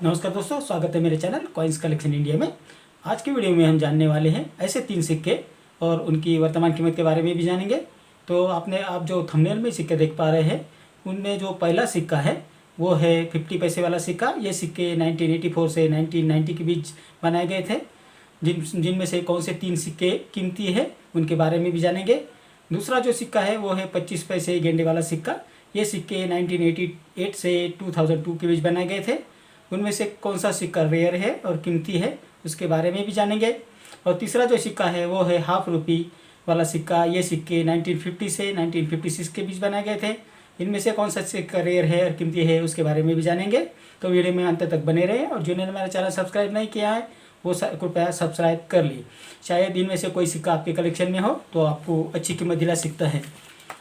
नमस्कार दोस्तों, स्वागत है मेरे चैनल कॉइन्स कलेक्शन इंडिया में। आज की वीडियो में हम जानने वाले हैं ऐसे 3 सिक्के और उनकी वर्तमान कीमत के बारे में भी जानेंगे। तो आप जो थंबनेल में सिक्के देख पा रहे हैं, उनमें जो पहला सिक्का है वो है 50 पैसे वाला सिक्का। ये सिक्के 1984 से 1990 के बीच बनाए गए थे। जिनमें से कौन से 3 सिक्के कीमती है उनके बारे में भी जानेंगे। दूसरा जो सिक्का है वो है 25 पैसे गेंडे वाला सिक्का। ये सिक्के 1988 से 2002 के बीच बनाए गए थे। उनमें से कौन सा सिक्का रेयर है और कीमती है उसके बारे में भी जानेंगे। और तीसरा जो सिक्का है वो है हाफ रुपी वाला सिक्का। ये सिक्के 1950 से 1956 के बीच बनाए गए थे। इनमें से कौन सा सिक्का रेयर है और कीमती है उसके बारे में भी जानेंगे। तो वीडियो में अंत तक बने रहे। और जिन्होंने मेरा चैनल सब्सक्राइब नहीं किया है वो कृपया सब्सक्राइब कर ली। शायद इनमें से कोई सिक्का आपके कलेक्शन में हो तो आपको अच्छी कीमत दिला सकता है।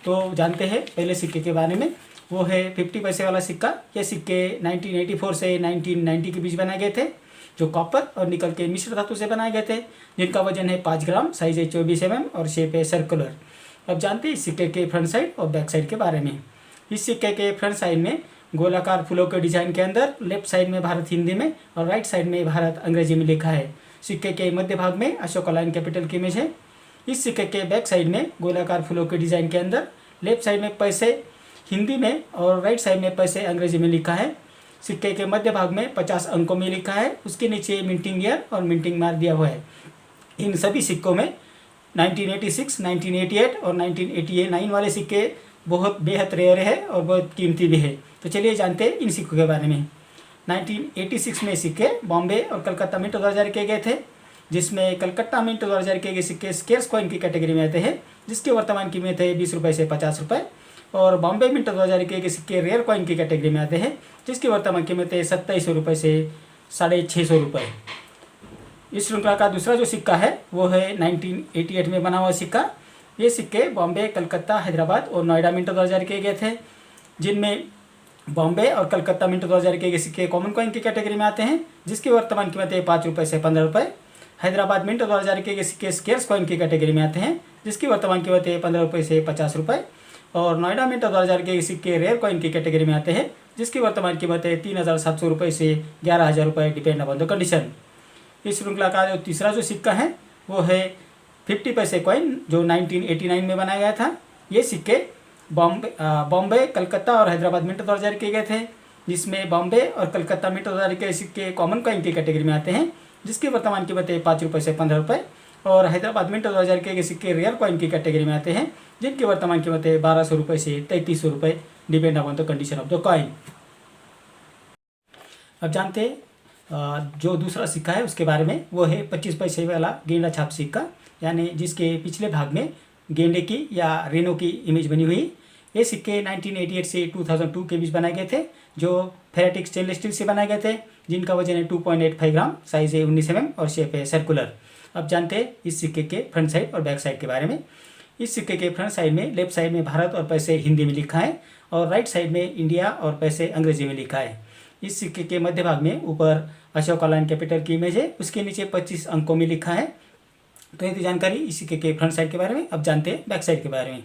तो जानते हैं पहले सिक्के के बारे में। वो है 50 पैसे वाला सिक्का। ये सिक्के 1984 से 1990 के बीच बनाए गए थे, जो कॉपर और निकल के मिश्र धातु से बनाए गए थे, जिनका वजन है 5 ग्राम, साइज है 24 mm और शेप है सर्कुलर। अब जानते हैं इस सिक्के के फ्रंट साइड और बैक साइड के बारे में। इस सिक्के के फ्रंट साइड में गोलाकार फूलों के डिजाइन के अंदर लेफ्ट साइड में भारत हिंदी में और राइट साइड में भारत अंग्रेजी में लिखा है। सिक्के के मध्य भाग में अशोक लाइन कैपिटल की इमेज है। इस सिक्के के बैक साइड में गोलाकार फूलों के डिजाइन के अंदर लेफ्ट साइड में पैसे हिंदी में और राइट साइड में पैसे अंग्रेजी में लिखा है। सिक्के के मध्य भाग में 50 अंकों में लिखा है। उसके नीचे मिंटिंग ईयर और मिंटिंग मार्क दिया हुआ है। इन सभी सिक्कों में 1986, 1988 और 1989 वाले सिक्के बहुत बेहद रेयर है और बहुत कीमती भी है। तो चलिए जानते हैं इन सिक्कों के बारे में। 1986 में सिक्के बॉम्बे और कलकत्ता मिंट द्वारा जारी किए गए थे, जिसमें कलकत्ता मिंट द्वारा जारी किए गए सिक्के स्केर्स कॉइन की कैटेगरी में आते हैं, जिसकी वर्तमान कीमत है 20 रुपये से 50 रुपये। और बॉम्बे मिंट द्वारा जारी किए गए सिक्के रेयर कॉइन की कैटेगरी में आते हैं, जिसकी वर्तमान कीमत है 2700 रुपये से 650 रुपये। इस श्रृंखला का दूसरा जो सिक्का है वो है 1988 में बना हुआ सिक्का। ये सिक्के बॉम्बे, कलकत्ता, हैदराबाद और नोएडा मिंट द्वारा जारी किए गए थे, जिनमें बॉम्बे और कलकत्ता मिंट द्वारा जारी किए गए सिक्के कॉमन कॉइन की कैटेगरी में आते हैं, जिसकी वर्तमान कीमत है 5 रुपये से 15 रुपये। हैदराबाद मिंट द्वारा जारी किए गए सिक्के स्केर्स कॉइन की कैटेगरी में आते हैं, जिसकी वर्तमान कीमत है 15 रुपये से 50 रुपये। और नोएडा मिंट द्वारा जारी किए गए सिक्के रेयर कॉइन की कैटेगरी में आते हैं, जिसकी वर्तमान कीमत है 3700 रुपये से 11,000 रुपये, डिपेंड अपॉन द कंडीशन। इस श्रृंखला का जो तीसरा जो सिक्का है वो है 50 पैसे कॉइन, जो 1989 में बनाया गया था। ये सिक्के बॉम्बे, कलकत्ता और हैदराबाद मिंट द्वारा जारी किए गए थे, जिसमें बॉम्बे और कलकत्ता मिंट द्वारा जारी किए सिक्के कॉमन कॉइन की कैटेगरी में आते हैं, जिसकी वर्तमान कीमत है 5 रुपये से 15 रुपये। और हैदराबाद मिंट 2000 के सिक्के रेयर कॉइन की कैटेगरी में आते हैं, जिनकी वर्तमान कीमत है 1200 रुपये से 3300 रुपये, depend upon the condition of the coin. अब जानते हैं जो दूसरा सिक्का है उसके बारे में। वो है 25 पैसे वाला गेंडा छाप सिक्का, यानी जिसके पिछले भाग में गेंडे की या रेनो की इमेज बनी हुई। ये सिक्के 1988 से 2002 के बीच बनाए गए थे, जो फेरेटिक स्टेनलेस स्टील से बनाए गए थे, जिनका वजन है 2.85 ग्राम, साइज है 19 mm और शेप है सर्कुलर। अब जानते हैं इस सिक्के के फ्रंट साइड और बैक साइड के बारे में। इस सिक्के के फ्रंट साइड में लेफ्ट साइड में भारत और पैसे हिंदी में लिखा है और राइट साइड में इंडिया और पैसे अंग्रेजी में लिखा है। इस सिक्के के मध्य भाग में ऊपर अशोक लाइन कैपिटल की इमेज है, उसके नीचे 25 अंकों में लिखा है। तो ये थी जानकारी इस सिक्के के फ्रंट साइड के बारे में। अब जानते हैं बैक साइड के बारे में।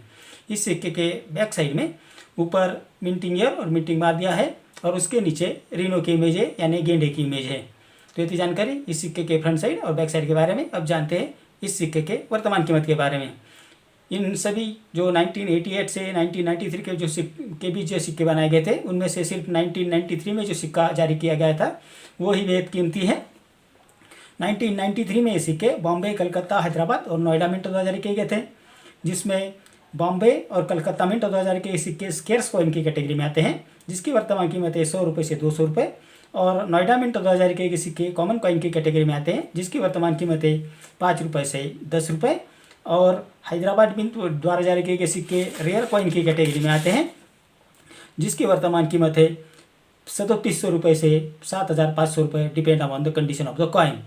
इस सिक्के के बैक साइड में ऊपर मिंटिंग ईयर और मिंटिंग मार दिया है और उसके नीचे रीनो की इमेज है, यानी गेंडे की इमेज है। तो ये थी जानकारी इस सिक्के के फ्रंट साइड और बैक साइड के बारे में। अब जानते हैं इस सिक्के के वर्तमान कीमत के बारे में। इन सभी जो 1988 से 1993 के जो के बीच जो सिक्के बनाए गए थे, उनमें से सिर्फ 1993 में जो सिक्का जारी किया गया था वो ही बेहद कीमती है। 1993 में ये सिक्के बॉम्बे, कलकत्ता, हैदराबाद और नोएडा मिंट द्वारा जारी किए गए थे, जिसमें बॉम्बे और कलकत्ता मिंट 2000 के सिक्के स्केर्स कॉइन की कैटेगरी में आते हैं, जिसकी वर्तमान कीमत है 100 रुपये से 200 रुपये। और नोएडा मिंट 2000 के सिक्के कॉमन कॉइन की कैटेगरी में आते हैं, जिसकी वर्तमान कीमत है 5 रुपये से 10 रुपये। और हैदराबाद मिंट द्वारा जारी किए गए सिक्के रेयर कॉइन की कैटेगरी में आते हैं, जिसकी वर्तमान कीमत है 3700 रुपये से 7500 रुपये, depend upon the condition of the coin.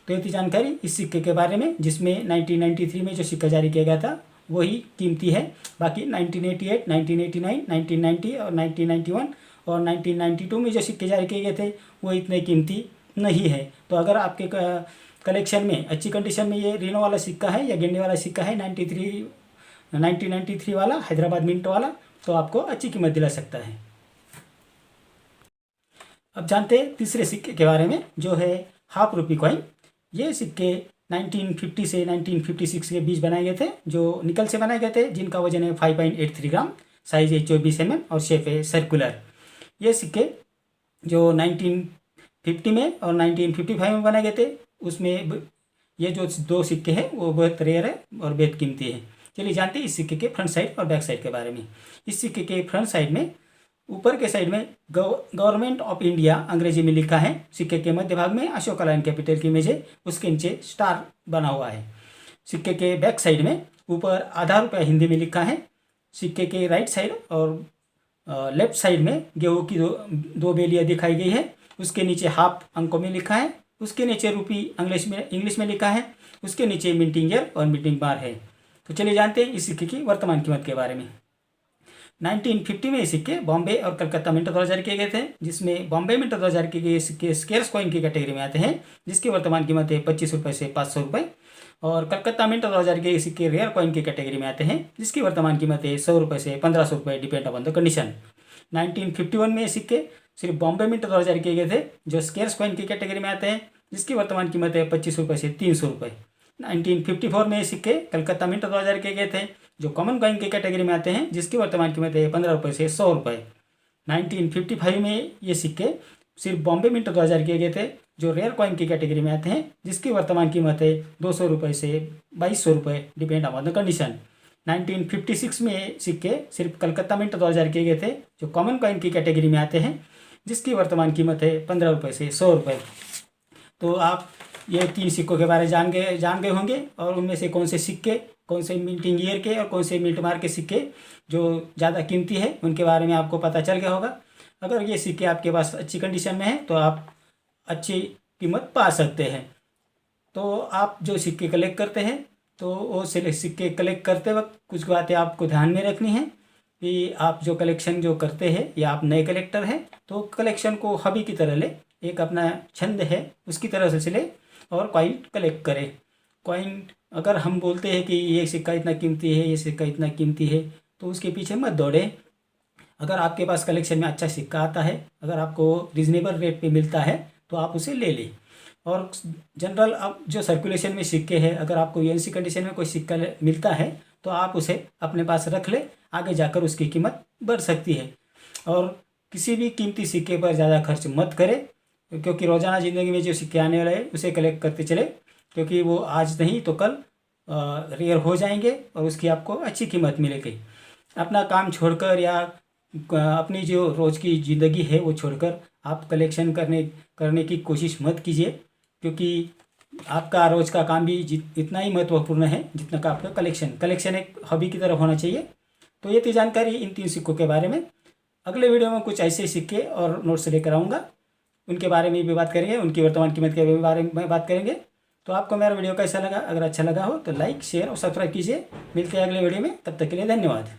तो ये थी जानकारी इस सिक्के के बारे में, जिसमें 1993 में जो सिक्का जारी किया गया था वही कीमती है। बाकी 1988, 1989, 1990 और 1991 और 1992 में जो सिक्के जारी किए गए थे वो इतने कीमती नहीं है। तो अगर आपके कलेक्शन में अच्छी कंडीशन में ये रीनो वाला सिक्का है या गेंडे वाला सिक्का है 1993 वाला हैदराबाद मिंट वाला, तो आपको अच्छी कीमत दिला सकता है। अब जानते हैं तीसरे सिक्के के बारे में, जो है हाफ रुपी कॉइन। ये सिक्के 1950 से 1956 के बीच बनाए गए थे, जो निकल से बनाए गए थे, जिनका वजन है 5.83 ग्राम, साइज है 24 mm और शेप है सर्कुलर। ये सिक्के जो 1950 में और 1955 में बनाए गए थे, उसमें ये जो दो सिक्के हैं वो बहुत रेयर है और बेहद कीमती है। चलिए जानते हैं इस सिक्के के फ्रंट साइड और बैक साइड के बारे में। इस सिक्के के फ्रंट साइड में ऊपर के साइड में गवर्नमेंट ऑफ इंडिया अंग्रेजी में लिखा है। सिक्के के मध्य भाग में अशोका लाइन कैपिटल की इमेज है, उसके नीचे स्टार बना हुआ है। सिक्के के बैक साइड में ऊपर आधा रुपया हिंदी में लिखा है। सिक्के के राइट साइड और लेफ्ट साइड में गेहूँ की दो बेलियाँ दिखाई गई है। उसके नीचे हाफ अंकों में लिखा है। उसके नीचे रुपी इंग्लिश में लिखा है। उसके नीचे मिंटिंग ईयर और मिंटिंग बार है। तो चलिए जानते हैं इस सिक्के की वर्तमान कीमत के बारे में। 1950 में ये सिक्के बॉम्बे और कलकत्ता मिंट द्वारा जारी किए गए थे, जिसमें बॉम्बे मिंट द्वारा जारी किए गए सिक्के स्केर्स कॉइन की कैटेगरी में आते हैं, जिसकी वर्तमान कीमत है 25 रुपये से 500 रुपये। और कलकत्ता मिंट द्वारा जारी किए गए सिक्के रेयर कॉइन की कैटेगरी में आते हैं, जिसकी वर्तमान कीमत है 100 रुपये से 1500 रुपये, डिपेंड अपॉन द कंडीशन। 1951 में ये सिक्के सिर्फ बॉम्बे मिंट द्वारा जारी किए गए थे, जो स्केर्स कॉइन की कैटेगरी में आते हैं, जिसकी वर्तमान कीमत है 25 रुपये से 300 रुपये। 1954 में ये सिक्के कलकत्ता मिंट द्वारा जारी किए गए थे, जो कॉमन कॉइन की कैटेगरी में आते हैं, जिसकी वर्तमान कीमत है 15 रुपये से 100 रुपये। 1955 में ये सिक्के सिर्फ बॉम्बे मिंट द्वारा जारी किए गए थे, जो रेयर कॉइन की कैटेगरी में आते हैं, जिसकी वर्तमान कीमत है 200 रुपये से 2200 रुपये, डिपेंड अपॉन द कंडीशन। 1956 में सिक्के सिर्फ कलकत्ता मिंट द्वारा जारी किए गए थे, जो कॉमन कॉइन की कैटेगरी में आते हैं, जिसकी वर्तमान कीमत है 15 रुपये से 100 रुपये। तो आप ये 3 सिक्कों के बारे में जान गए होंगे, और उनमें से कौन से सिक्के, कौन से मिंटिंग ईयर के और कौन से मिंट मार के सिक्के जो ज़्यादा कीमती है, उनके बारे में आपको पता चल गया होगा। अगर ये सिक्के आपके पास अच्छी कंडीशन में है तो आप अच्छी कीमत पा सकते हैं। तो आप जो सिक्के कलेक्ट करते हैं, तो वो सिक्के कलेक्ट करते वक्त कुछ बातें आपको ध्यान में रखनी है कि आप जो कलेक्शन जो करते हैं, या आप नए कलेक्टर हैं, तो कलेक्शन को हॉबी की तरह ले, एक अपना छंद है उसकी तरह से चले और कॉइन कलेक्ट करें। कॉइन अगर हम बोलते हैं कि ये सिक्का इतना कीमती है, ये सिक्का इतना कीमती है, तो उसके पीछे मत दौड़े। अगर आपके पास कलेक्शन में अच्छा सिक्का आता है, अगर आपको रिजनेबल रेट पे मिलता है, तो आप उसे ले लें। और जनरल अब जो सर्कुलेशन में सिक्के हैं, अगर आपको यूएनसी कंडीशन में कोई सिक्का मिलता है, तो आप उसे अपने पास रख ले, आगे जाकर उसकी कीमत बढ़ सकती है। और किसी भी कीमती सिक्के पर ज़्यादा खर्च मत करें, क्योंकि रोज़ाना ज़िंदगी में जो सिक्के आने वाले हैं उसे कलेक्ट करते चले, क्योंकि वो आज नहीं तो कल रेयर हो जाएंगे और उसकी आपको अच्छी कीमत मिलेगी। अपना काम छोड़कर या अपनी जो रोज़ की ज़िंदगी है वो छोड़कर आप कलेक्शन करने की कोशिश मत कीजिए, क्योंकि आपका रोज़ का काम भी इतना ही महत्वपूर्ण है जितना का आपका कलेक्शन एक हॉबी की तरह होना चाहिए। तो ये थी जानकारी इन 3 सिक्कों के बारे में। अगले वीडियो में कुछ ऐसे सिक्के और नोट्स लेकर आऊँगा, उनके बारे में भी बात करेंगे, उनकी वर्तमान कीमत के बारे में बात करेंगे। तो आपको मेरा वीडियो कैसा लगा? अगर अच्छा लगा हो तो लाइक, शेयर और सब्सक्राइब कीजिए। मिलते हैं अगले वीडियो में, तब तक के लिए धन्यवाद।